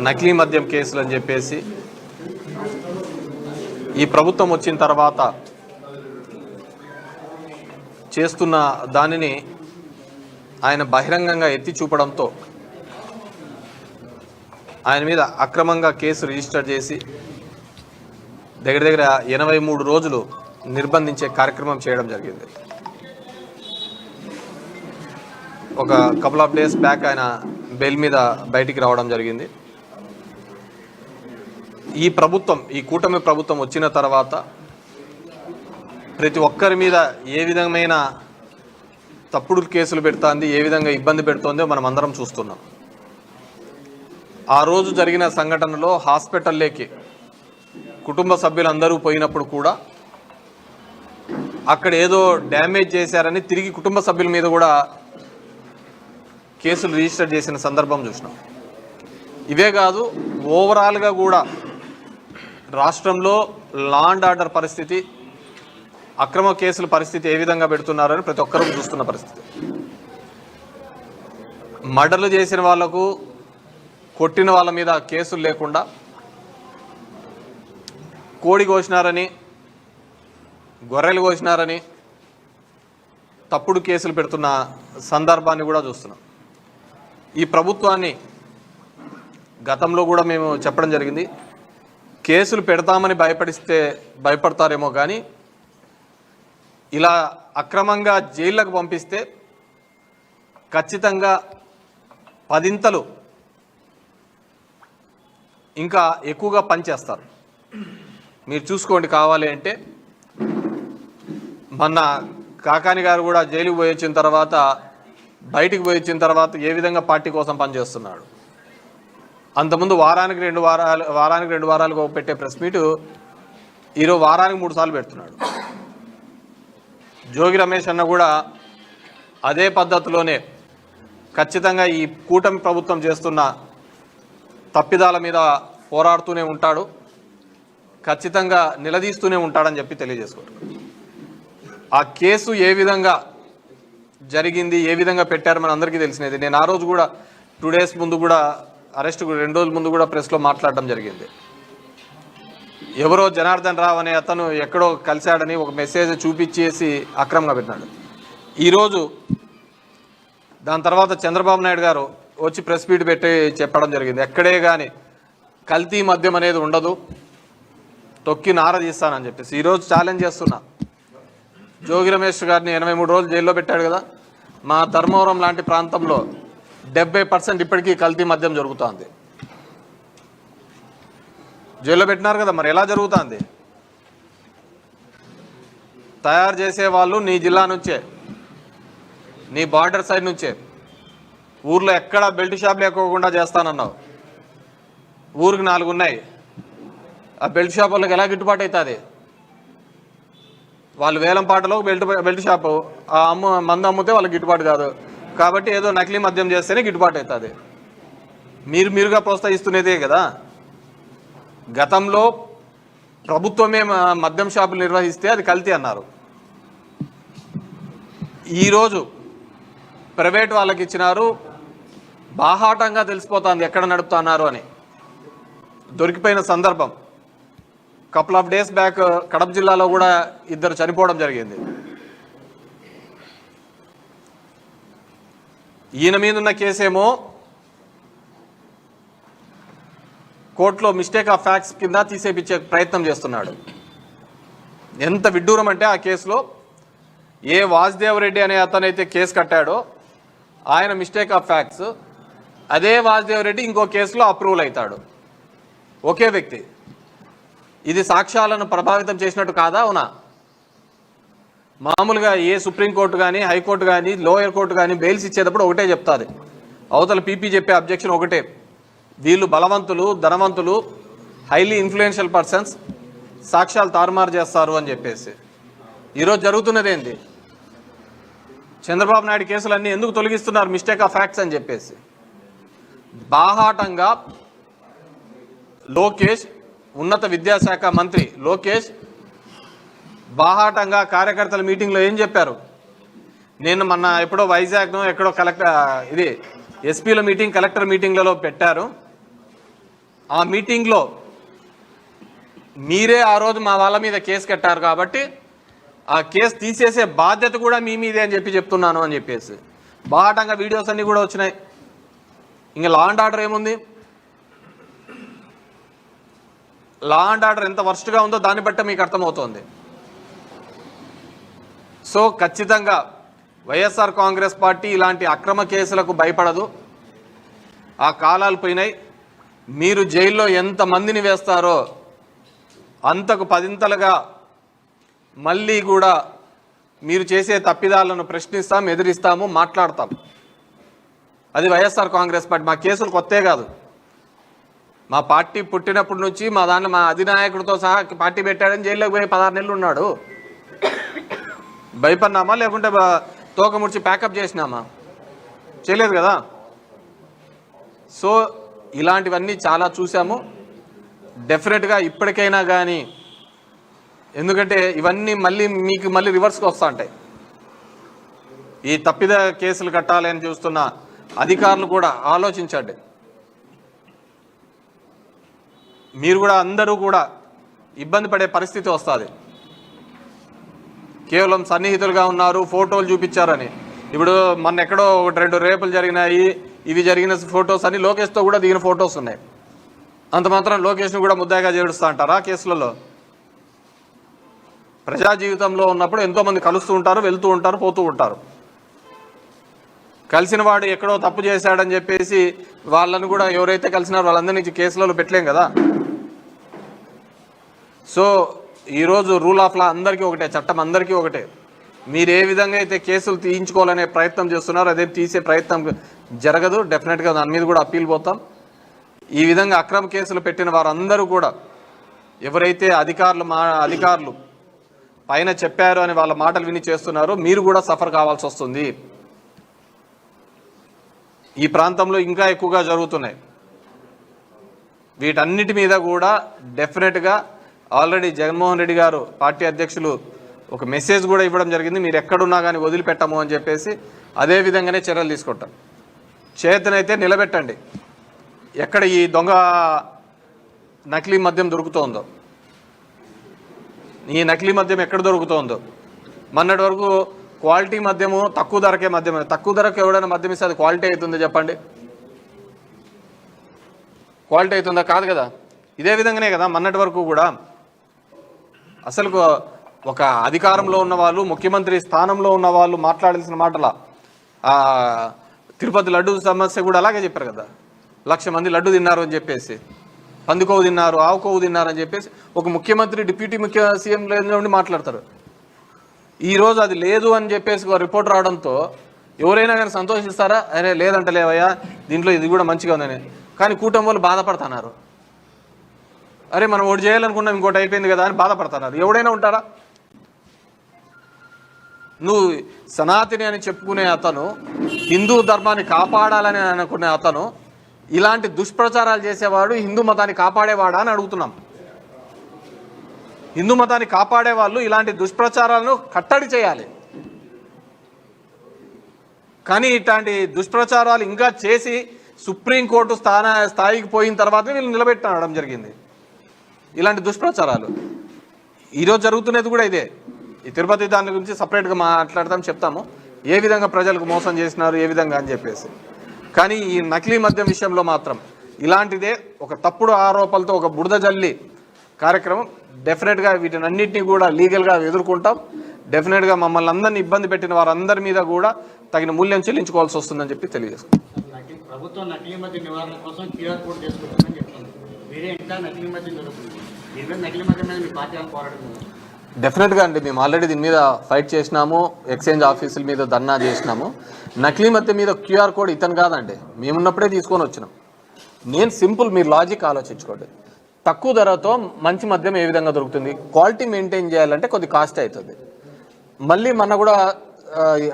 నకిలీ మద్యం కేసులు అని చెప్పేసి ఈ ప్రభుత్వం వచ్చిన తర్వాత చేస్తున్న దానిని ఆయన బహిరంగంగా ఎత్తి చూపడంతో ఆయన మీద అక్రమంగా కేసు రిజిస్టర్ చేసి దగ్గర 83 రోజులు నిర్బంధించే కార్యక్రమం చేయడం జరిగింది. ఒక కపుల్ ఆఫ్ డేస్ బ్యాక్ ఆయన బెయిల్ మీద బయటికి రావడం జరిగింది. ఈ కూటమి ప్రభుత్వం వచ్చిన తర్వాత ప్రతి ఒక్కరి మీద ఏ విధమైన తప్పుడు కేసులు పెడుతోంది, ఏ విధంగా ఇబ్బంది పెడుతోందో మనం అందరం చూస్తున్నాం. ఆ రోజు జరిగిన సంఘటనలో హాస్పిటల్లోకి కుటుంబ సభ్యులందరూ పోయినప్పుడు కూడా అక్కడ ఏదో డ్యామేజ్ చేశారని తిరిగి కుటుంబ సభ్యుల మీద కూడా కేసులు రిజిస్టర్ చేసిన సందర్భం చూసినాం. ఇవే కాదు, ఓవరాల్గా కూడా రాష్ట్రంలో లా అండ్ ఆర్డర్ పరిస్థితి, అక్రమ కేసుల పరిస్థితి ఏ విధంగా పెడుతున్నారని ప్రతి ఒక్కరూ చూస్తున్న పరిస్థితి. మర్డర్లు చేసిన వాళ్లకు, కొట్టిన వాళ్ళ మీద కేసులు లేకుండా కోడి కోసినారని, గొర్రెలు కోసినారని తప్పుడు కేసులు పెడుతున్న సందర్భాన్ని కూడా చూస్తున్నాం. ఈ ప్రభుత్వాన్ని గతంలో కూడా మేము చెప్పడం జరిగింది, కేసులు పెడతామని భయపడతారేమో కానీ ఇలా అక్రమంగా జైళ్ళకు పంపిస్తే ఖచ్చితంగా 10 ఇంకా ఎక్కువగా పనిచేస్తారు. మీరు చూసుకోండి, కావాలి అంటే మొన్న కాకాని గారు కూడా జైలుకి పోయి వచ్చిన తర్వాత, బయటికి పోయి వచ్చిన తర్వాత ఏ విధంగా పార్టీ కోసం పనిచేస్తున్నాడు. అంతకుముందు వారానికి 2 వారాలకు పెట్టే ప్రెస్ మీటు ఈరోజు వారానికి 3 సార్లు పెడుతున్నాడు. జోగి రమేష్ అన్న కూడా అదే పద్ధతిలోనే ఖచ్చితంగా ఈ కూటమి ప్రభుత్వం చేస్తున్న తప్పిదాల మీద పోరాడుతూనే ఉంటాడు, ఖచ్చితంగా నిలదీస్తూనే ఉంటాడని చెప్పి తెలియజేసుకుంటాడు. ఆ కేసు ఏ విధంగా జరిగింది, ఏ విధంగా పెట్టారు మన అందరికీ తెలిసినది. నేను ఆ రోజు కూడా 2 డేస్ ముందు కూడా, అరెస్ట్ 2 రోజుల ముందు కూడా ప్రెస్లో మాట్లాడడం జరిగింది. ఎవరో జనార్దన్ రావు అనే అతను ఎక్కడో కలిశాడని ఒక మెసేజ్ చూపించేసి అక్రమంగా పెట్టినాడు. ఈరోజు దాని తర్వాత చంద్రబాబు నాయుడు గారు వచ్చి ప్రెస్ మీట్ పెట్టి చెప్పడం జరిగింది, ఎక్కడే కానీ కల్తీ మద్యం అనేది ఉండదు, తొక్కి నార తీస్తానని చెప్పేసి. ఈరోజు ఛాలెంజ్ చేస్తున్నా, జోగి రమేష్ గారిని 83 రోజులు జైల్లో పెట్టాడు కదా, మా ధర్మవరం లాంటి ప్రాంతంలో 70% ఇప్పటికీ కల్తీ మద్యం జరుగుతుంది. జైల్లో పెట్టినారు కదా, మరి ఎలా జరుగుతుంది? తయారు చేసేవాళ్ళు నీ జిల్లా నుంచే, నీ బార్డర్ సైడ్ నుంచే. ఊర్లో ఎక్కడ బెల్ట్ షాప్ లేకోకుండా చేస్తానన్నావు, ఊరికి 4 ఉన్నాయి. ఆ బెల్ట్ షాప్ వాళ్ళకి ఎలా గిట్టుబాటు అవుతుంది? వాళ్ళు వేలంపాటలో బెల్ట్ షాపు మందు అమ్మితే వాళ్ళకి గిట్టుబాటు కాదు, కాబట్టి ఏదో నకిలీ మద్యం చేస్తేనే గిట్టుబాటు అవుతుంది. మీరుగా ప్రోత్సహిస్తున్నదే కదా. గతంలో ప్రభుత్వమే మద్యం షాపులు నిర్వహిస్తే అది కల్తీ అన్నారు. ఈరోజు ప్రైవేట్ వాళ్ళకి ఇచ్చినారు, బాహాటంగా తెలిసిపోతుంది ఎక్కడ నడుపుతున్నారు అని. దొరికిపోయిన సందర్భం couple of days back Kadapa జిల్లాలో కూడా 2 చనిపోవడం జరిగింది. ఈయన మీద ఉన్న కేసేమో కోర్టులో మిస్టేక్ ఆఫ్ ఫ్యాక్ట్స్ కింద తీసేపించే ప్రయత్నం చేస్తున్నాడు. ఎంత విడ్డూరం అంటే ఆ కేసులో ఏ వాసుదేవ్ రెడ్డి అనే అతనైతే కేసు కట్టాడో ఆయన మిస్టేక్ ఆఫ్ ఫ్యాక్ట్స్, అదే వాసుదేవ్ రెడ్డి ఇంకో కేసులో అప్రూవల్ అవుతాడు, ఒకే వ్యక్తి. ఇది సాక్ష్యాలను ప్రభావితం చేసినట్టు కాదా? అవునా? మామూలుగా ఏ సుప్రీంకోర్టు కానీ, హైకోర్టు కానీ, లోయర్ కోర్టు కానీ బెయిల్స్ ఇచ్చేటప్పుడు ఒకటే చెప్తాది, అవతల పీపీ చెప్పే అబ్జెక్షన్ ఒకటే, వీళ్ళు బలవంతులు, ధనవంతులు, హైలీ ఇన్ఫ్లుయెన్షియల్ పర్సన్స్, సాక్ష్యాలు తారుమారు చేస్తారు అని చెప్పేసి. ఈరోజు జరుగుతున్నది ఏంది? చంద్రబాబు నాయుడు కేసులన్నీ ఎందుకు తొలగిస్తున్నారు? మిస్టేక్ ఆఫ్ ఫ్యాక్ట్స్ అని చెప్పేసి. బాహాటంగా లోకేష్, ఉన్నత విద్యాశాఖ మంత్రి లోకేష్ బాహాటంగా కార్యకర్తల మీటింగ్లో ఏం చెప్పారు? నేను మొన్న ఎప్పుడో వైజాగ్ను ఎక్కడో ఎస్పీల మీటింగ్, కలెక్టర్ మీటింగ్లలో పెట్టారు. ఆ మీటింగ్లో మీరే ఆ రోజు మా వాళ్ళ మీద కేసు కట్టారు కాబట్టి ఆ కేసు తీసేసే బాధ్యత కూడా మీ మీదే అని చెప్తున్నాను అని చెప్పేసి బాటంగా వీడియోస్ అన్నీ కూడా వచ్చినాయి. ఇంకా లా అండ్ ఆర్డర్ ఏముంది? లా అండ్ ఆర్డర్ ఎంత వర్స్ట్గా ఉందో దాన్ని బట్టే మీకు అర్థమవుతోంది. సో ఖచ్చితంగా వైఎస్ఆర్ కాంగ్రెస్ పార్టీ ఇలాంటి అక్రమ కేసులకు భయపడదు. ఆ కాలాలు పోయినాయి. మీరు జైల్లో ఎంతమందిని వేస్తారో అంతకు పదింతలుగా మళ్ళీ కూడా మీరు చేసే తప్పిదాలను ప్రశ్నిస్తాం, ఎదిరిస్తాము, మాట్లాడతాం. అది వైఎస్ఆర్ కాంగ్రెస్ పార్టీ. మా కేసులు కొత్తే కాదు. మా పార్టీ పుట్టినప్పటి నుంచి మా దాంట్లో మా అధినాయకుడితో సహా పార్టీ పెట్టాడని జైల్లోకి పోయి 16 నెలలు ఉన్నాడు. భయపడినామా లేకుంటే తోక ముడిచి ప్యాకప్ చేసినామా? చేయలేదు కదా. సో ఇలాంటివన్నీ చాలా చూసాము. డెఫినెట్గా ఇప్పటికైనా కానీ, ఎందుకంటే ఇవన్నీ మీకు మళ్ళీ రివర్స్కి వస్తూ ఉంటాయి. ఈ తప్పిద కేసులు కట్టాలని చూస్తున్న అధికారులు కూడా ఆలోచించండి. మీరు కూడా అందరూ కూడా ఇబ్బంది పడే పరిస్థితి వస్తుంది. కేవలం సన్నిహితులుగా ఉన్నారు, ఫోటోలు చూపించారని. ఇప్పుడు మొన్న ఎక్కడో 2 రేపులు జరిగినాయి, ఇవి జరిగిన ఫొటోస్ అని లోకేష్తో కూడా దిగిన ఫొటోస్ ఉన్నాయి. అంత మాత్రం లోకేష్ను కూడా ముద్దాయిగా చేడుస్తూ అంటారా కేసులలో? ప్రజా జీవితంలో ఉన్నప్పుడు ఎంతోమంది కలుస్తూ ఉంటారు, వెళ్తూ ఉంటారు, పోతూ ఉంటారు. కలిసిన వాడు ఎక్కడో తప్పు చేశాడని చెప్పేసి వాళ్ళని కూడా ఎవరైతే కలిసినారో వాళ్ళందరినీ కేసులలో పెట్టలేం కదా. సో ఈరోజు రూల్ ఆఫ్ లా అందరికీ ఒకటే, చట్టం అందరికీ ఒకటే. మీరు ఏ విధంగా అయితే కేసులు తీయించుకోవాలనే ప్రయత్నం చేస్తున్నారో అదే తీసే ప్రయత్నం జరగదు. డెఫినెట్గా దాని మీద కూడా అప్పీల్ పోతాం. ఈ విధంగా అక్రమ కేసులు పెట్టిన వారందరూ కూడా ఎవరైతే అధికారులు పైన చెప్పారు అని వాళ్ళ మాటలు విని చేస్తున్నారో మీరు కూడా సఫర్ కావాల్సి వస్తుంది. ఈ ప్రాంతంలో ఇంకా ఎక్కువగా జరుగుతున్నాయి. వీటన్నిటి మీద కూడా డెఫినెట్గా ఆల్రెడీ జగన్మోహన్ రెడ్డి గారు పార్టీ అధ్యక్షులు ఒక మెసేజ్ కూడా ఇవ్వడం జరిగింది. మీరు ఎక్కడున్నా కానీ వదిలిపెట్టము అని చెప్పేసి. అదే విధంగానే చర్యలు తీసుకుంటాం. చేతనైతే నిలబెట్టండి. ఎక్కడ ఈ దొంగ నకిలీ మద్యం దొరుకుతోందో, ఈ నకిలీ మద్యం ఎక్కడ దొరుకుతోందో. మొన్నటి వరకు క్వాలిటీ మద్యము, తక్కువ ధరకే మద్యం. తక్కువ ధరకు ఎవడైనా మద్యం ఇస్తే అది క్వాలిటీ అవుతుందో చెప్పండి? క్వాలిటీ అవుతుందా? కాదు కదా. ఇదే విధంగానే కదా మొన్నటి వరకు కూడా అసలు ఒక అధికారంలో ఉన్న వాళ్ళు, ముఖ్యమంత్రి స్థానంలో ఉన్న వాళ్ళు మాట్లాడాల్సిన మాటల తిరుపతి లడ్డు సమస్య కూడా అలాగే చెప్పారు కదా. 1,00,000 మంది లడ్డు తిన్నారు అని చెప్పేసి, పందికోవు తిన్నారు, ఆవుకోవు తిన్నారు అని చెప్పేసి ఒక ముఖ్యమంత్రి డిప్యూటీ సీఎం నుండి మాట్లాడతారు. ఈరోజు అది లేదు అని చెప్పేసి ఒక రిపోర్ట్ రావడంతో ఎవరైనా కానీ సంతోషిస్తారా? అరే లేదంట లేవయ్యా, దీంట్లో ఇది కూడా మంచిగా ఉందని. కానీ కూటమి వాళ్ళు బాధపడుతున్నారు. అరే మనం ఒకటి చేయాలనుకున్నాం, ఇంకోటి అయిపోయింది కదా అని బాధపడుతున్నారు. ఎవడైనా ఉంటారా? నువ్వు సనాతని అని చెప్పుకునే అతను, హిందూ ధర్మాన్ని కాపాడాలని అనుకునే అతను ఇలాంటి దుష్ప్రచారాలు చేసేవాడు హిందూ మతాన్ని కాపాడేవాడా అని అడుగుతున్నాం. హిందూ మతాన్ని కాపాడే వాళ్ళు ఇలాంటి దుష్ప్రచారాలను కట్టడి చేయాలి. కానీ ఇట్లాంటి దుష్ప్రచారాలు ఇంకా చేసి సుప్రీంకోర్టు స్థాయికి పోయిన తర్వాత వీళ్ళు నిలబెట్టడం జరిగింది. ఇలాంటి దుష్ప్రచారాలు ఈరోజు జరుగుతున్నది కూడా ఇదే. ఈ తిరుపతి దాని గురించి సపరేట్గా మాట్లాడతాం, చెప్తాము ఏ విధంగా ప్రజలకు మోసం చేసినారు, ఏ విధంగా అని చెప్పేసి. కానీ ఈ నకిలీ మద్యం విషయంలో మాత్రం ఇలాంటిదే ఒక తప్పుడు ఆరోపణలతో ఒక బురద జల్లి కార్యక్రమం. డెఫినెట్గా వీటిని అన్నింటినీ కూడా లీగల్గా ఎదుర్కొంటాం. డెఫినెట్గా మమ్మల్ని అందరినీ ఇబ్బంది పెట్టిన వారందరి మీద కూడా తగిన మూల్యం చెల్లించుకోవాల్సి వస్తుందని చెప్పి తెలియజేస్తాం. ప్రభుత్వం నకిలీ మద్యం నివారణ కోసం క్యూఆర్ కోడ్ చేసుకుంటుందని చెప్తుంది. మీరే ఇంకా నకిలీ మద్యం దొరుకుతుంది. దీని మీద నకిలీ మద్యం మీద మీ పార్టీ పోరాడుతుంది. డెఫినెట్గా అండి, మేము ఆల్రెడీ దీని మీద ఫైట్ చేసినాము, ఎక్స్చేంజ్ ఆఫీసుల మీద ధర్నా చేసినాము. నకిలీ మద్యం మీద క్యూఆర్ కోడ్ ఇతను కాదండి, మేమున్నప్పుడే తీసుకొని వచ్చినాం. నేను సింపుల్, మీరు లాజిక్ ఆలోచించుకోండి. తక్కువ ధరతో మంచి మద్యం ఏ విధంగా దొరుకుతుంది? క్వాలిటీ మెయింటైన్ చేయాలంటే కొద్ది కాస్ట్ అవుతుంది. మళ్ళీ మన కూడా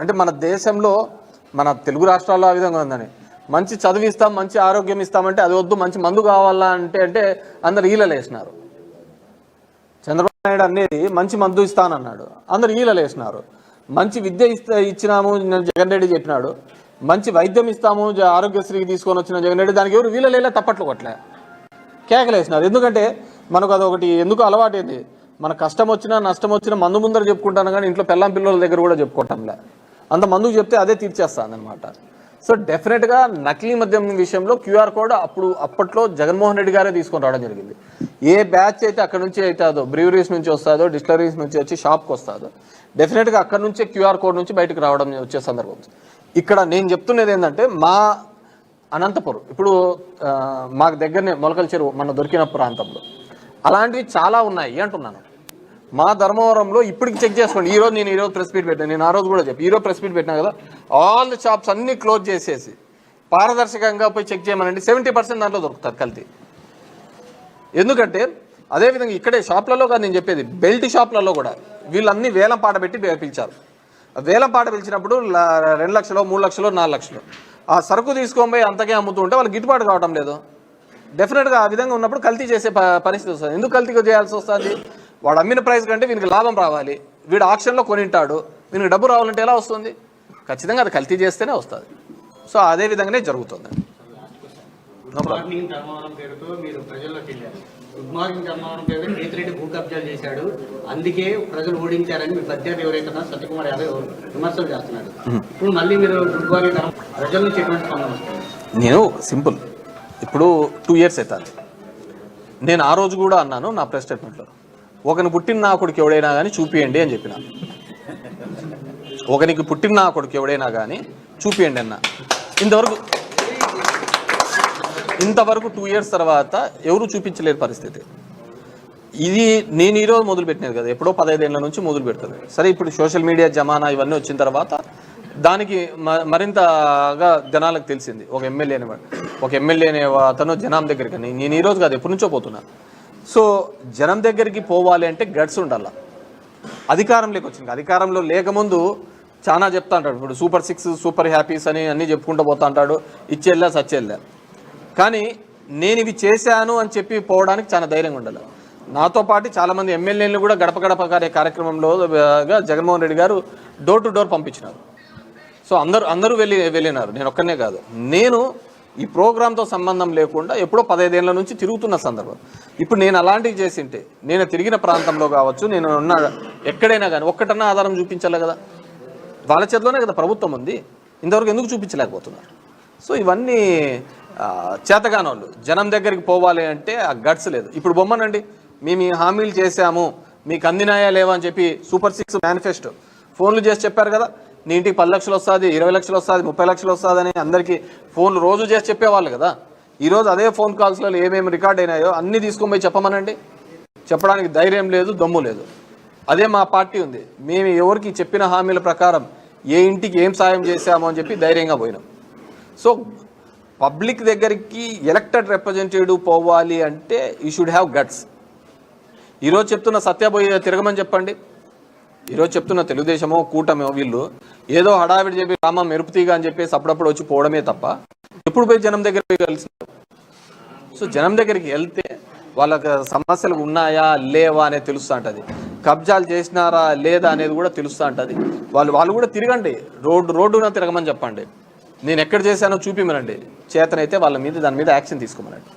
అంటే మన దేశంలో, మన తెలుగు రాష్ట్రాల్లో ఆ విధంగా ఉందని, మంచి చదివిస్తాం, మంచి ఆరోగ్యం ఇస్తామంటే అది వద్దు, మంచి మందు కావాలా అంటే అందరు ఈలలేసినారు. చంద్రబాబు నాయుడు అనేది మంచి మందు ఇస్తానన్నాడు, అందరు ఈలలేసినారు. మంచి విద్య ఇచ్చినాము జగన్ రెడ్డి చెప్పినాడు, మంచి వైద్యం ఇస్తాము ఆరోగ్యశ్రీకి తీసుకొని వచ్చిన జగన్ రెడ్డి, దానికి ఎవరు వీళ్ళలేలా తప్పట్లు కొట్టలే. కేకలేసినారు. ఎందుకంటే మనకు అదొకటి ఎందుకు అలవాటైంది, మన కష్టం వచ్చినా నష్టం వచ్చినా మందు ముందర చెప్పుకుంటాను కానీ ఇంట్లో పెళ్ళాం పిల్లల దగ్గర కూడా చెప్పుకోవటంలే. అంత మందుకు చెప్తే అదే తీర్చేస్తాను అనమాట. సో డెఫినెట్గా నకిలీ మద్యం విషయంలో క్యూఆర్ కోడ్ అప్పట్లో జగన్మోహన్ రెడ్డి గారే తీసుకొని రావడం జరిగింది. ఏ బ్యాచ్ అయితే అక్కడ నుంచి అవుతుందో, బ్రీవరీస్ నుంచి వస్తుందో, డిస్టిలరీస్ నుంచి వచ్చి షాప్కి వస్తుందో, డెఫినెట్గా అక్కడ నుంచే క్యూఆర్ కోడ్ నుంచి బయటకు రావడం వచ్చే సందర్భం. ఇక్కడ నేను చెప్తున్నది ఏంటంటే, మా అనంతపురం ఇప్పుడు మాకు దగ్గరనే మొలకల చెరువు మన దొరికిన ప్రాంతంలో అలాంటివి చాలా ఉన్నాయి అంటున్నాను. మా ధర్మవరంలో ఇప్పటికి చెక్ చేసుకోండి. నేను ఈరోజు ప్రెస్ మీట్ పెట్టాను, నేను ఆ రోజు కూడా చెప్పి ఈరోజు ప్రెస్ మీట్ పెట్టినా కదా, ఆల్ ది షాప్స్ అన్నీ క్లోజ్ చేసేసి పారదర్శకంగా పోయి చెక్ చేయమనండి. 70% దాంట్లో దొరుకుతుంది కల్తీ. ఎందుకంటే అదేవిధంగా ఇక్కడే షాప్లలో కాదు నేను చెప్పేది, బెల్ట్ షాప్లలో కూడా వీళ్ళన్నీ వేలం పాట పెట్టి పిలిచారు. వేలం పాట పిలిచినప్పుడు 2 లక్షలు, 3 లక్షలు, 4 లక్షలు ఆ సరుకు తీసుకొని పోయి అంతకే అమ్ముతూ ఉంటే వాళ్ళకి గిట్టుబాటు కావడం లేదు. డెఫినెట్గా ఆ విధంగా ఉన్నప్పుడు కల్తీ చేసే పరిస్థితి వస్తుంది. ఎందుకు కల్తీ చేయాల్సి వస్తుంది? వాడు అమ్మిన ప్రైస్ కంటే వీనికి లాభం రావాలి, వీడు ఆక్షన్లో కొనింటాడు, వీనికి డబ్బు రావాలంటే ఎలా వస్తుంది? ఖచ్చితంగా అది కల్తీ చేస్తేనే వస్తుంది. సో అదే విధంగానే జరుగుతుంది. గుడ్ మార్నింగ్ ధర్మవరం పేరుతో మీరు ప్రజల్లోకి వెళ్ళారు. గుడ్ మార్నింగ్ ధర్మవరం పేరుతో కేతిరెడ్డి భూ కబ్జాలు చేశాడు, అందుకే ప్రజలు ఓడించారని మీ ప్రత్యర్థి ఎవరైతే సత్యకుమార్ యాదవ్ విమర్శలు చేస్తున్నాడు. ఇప్పుడు మళ్ళీ మీరు గుడ్ మార్నింగ్ ప్రజల నుంచి ఎటువంటి స్పందన వస్తుంది? నేను సింపుల్, ఇప్పుడు 2 years అవుతుంది. నేను ఆ రోజు కూడా అన్నాను నా ప్రెస్ స్టేట్మెంట్లో, ఒకని పుట్టిన నా కొడుకు ఎవడైనా కానీ చూపియండి అని చెప్పిన. ఒకనికి పుట్టిన నా కొడుకు ఎవడైనా కానీ చూపియండి అన్న. ఇంతవరకు 2 years తర్వాత ఎవరు చూపించలేని పరిస్థితి. ఇది నేను ఈరోజు మొదలుపెట్టినది కదా, ఎప్పుడో 15 ఏళ్ళ నుంచి మొదలు పెడుతుంది. సరే ఇప్పుడు సోషల్ మీడియా జమానా ఇవన్నీ వచ్చిన తర్వాత దానికి మరింతగా జనాలకు తెలిసింది. ఒక ఎమ్మెల్యే అనే అతను జనం దగ్గరికి, నేను ఈరోజు కాదు ఎప్పటి నుంచో పోతున్నా. సో జనం దగ్గరికి పోవాలి అంటే గట్స్ ఉండాల. అధికారంలోకి వచ్చింది, అధికారంలో లేకముందు చాలా చెప్తా అంటాడు. ఇప్పుడు సూపర్ 6, సూపర్ హ్యాపీస్ అని అన్నీ చెప్పుకుంటూ పోతా అంటాడు, ఇచ్చేళ్ళా సచ్చేళ్ళా. కానీ నేను ఇవి చేశాను అని చెప్పి పోవడానికి చాలా ధైర్యంగా ఉండాలి. నాతో పాటు చాలామంది ఎమ్మెల్యేలు కూడా గడప గడప కార్యక్రమంలో జగన్మోహన్ రెడ్డి గారు డోర్ టు డోర్ పంపించినారు. సో అందరూ వెళ్ళినారు, నేను ఒక్కనే కాదు. నేను ఈ ప్రోగ్రాంతో సంబంధం లేకుండా ఎప్పుడో 15 ఏళ్ళ నుంచి తిరుగుతున్న సందర్భం. ఇప్పుడు నేను అలాంటివి చేసింటే, నేను తిరిగిన ప్రాంతంలో కావచ్చు, నేను ఉన్న ఎక్కడైనా కానీ ఒక్కటన్నా ఆధారం చూపించాలి కదా. వాళ్ళ చేతిలోనే కదా ప్రభుత్వం ఉంది, ఇంతవరకు ఎందుకు చూపించలేకపోతున్నారు? సో ఇవన్నీ చేతగాని వాళ్ళు. జనం దగ్గరికి పోవాలి అంటే ఆ గట్స్ లేదు. ఇప్పుడు బొమ్మనండి, మేము ఈ హామీలు చేశాము, మీకు అందినాయా లేవా అని చెప్పి సూపర్ 6 మేనిఫెస్టో ఫోన్లు చేసి చెప్పారు కదా. నీ ఇంటికి 10 లక్షలు వస్తుంది, 20 లక్షలు వస్తుంది, 30 లక్షలు వస్తుంది అని అందరికీ ఫోన్లు రోజు చేసి చెప్పేవాళ్ళు కదా. ఈరోజు అదే ఫోన్ కాల్స్లో ఏమేమి రికార్డ్ అయినాయో అన్నీ తీసుకొని పోయి చెప్పమనండి. చెప్పడానికి ధైర్యం లేదు, దమ్ము లేదు. అదే మా పార్టీ ఉంది. మేము ఎవరికి చెప్పిన హామీల ప్రకారం ఏ ఇంటికి ఏం సాయం చేశామో అని చెప్పి ధైర్యంగా పోయినాం. సో పబ్లిక్ దగ్గరికి ఎలక్టెడ్ రిప్రజెంటేటివ్ పోవాలి అంటే యూ షుడ్ హ్యావ్ గట్స్. ఈరోజు చెప్తున్న సత్యబోయి తిరగమని చెప్పండి. ఈరోజు చెప్తున్న తెలుగుదేశమో కూటమో వీళ్ళు ఏదో హడావిడి చెప్పి రామ మెరుపుతీగా అని చెప్పేసి అప్పుడప్పుడు వచ్చి పోవడమే తప్ప ఎప్పుడు పోయి జనం దగ్గరికి కలిసినారు. సో జనం దగ్గరికి వెళ్తే వాళ్ళకి సమస్యలు ఉన్నాయా లేవా అనేది తెలుస్తూ ఉంటుంది, కబ్జాలు చేసినారా లేదా అనేది కూడా తెలుస్తూ ఉంటుంది. వాళ్ళు కూడా తిరగండి, రోడ్డున తిరగమని చెప్పండి. నేను ఎక్కడ చేశానో చూపిమనండి, చేతనైతే దాని మీద యాక్షన్ తీసుకోమనండి.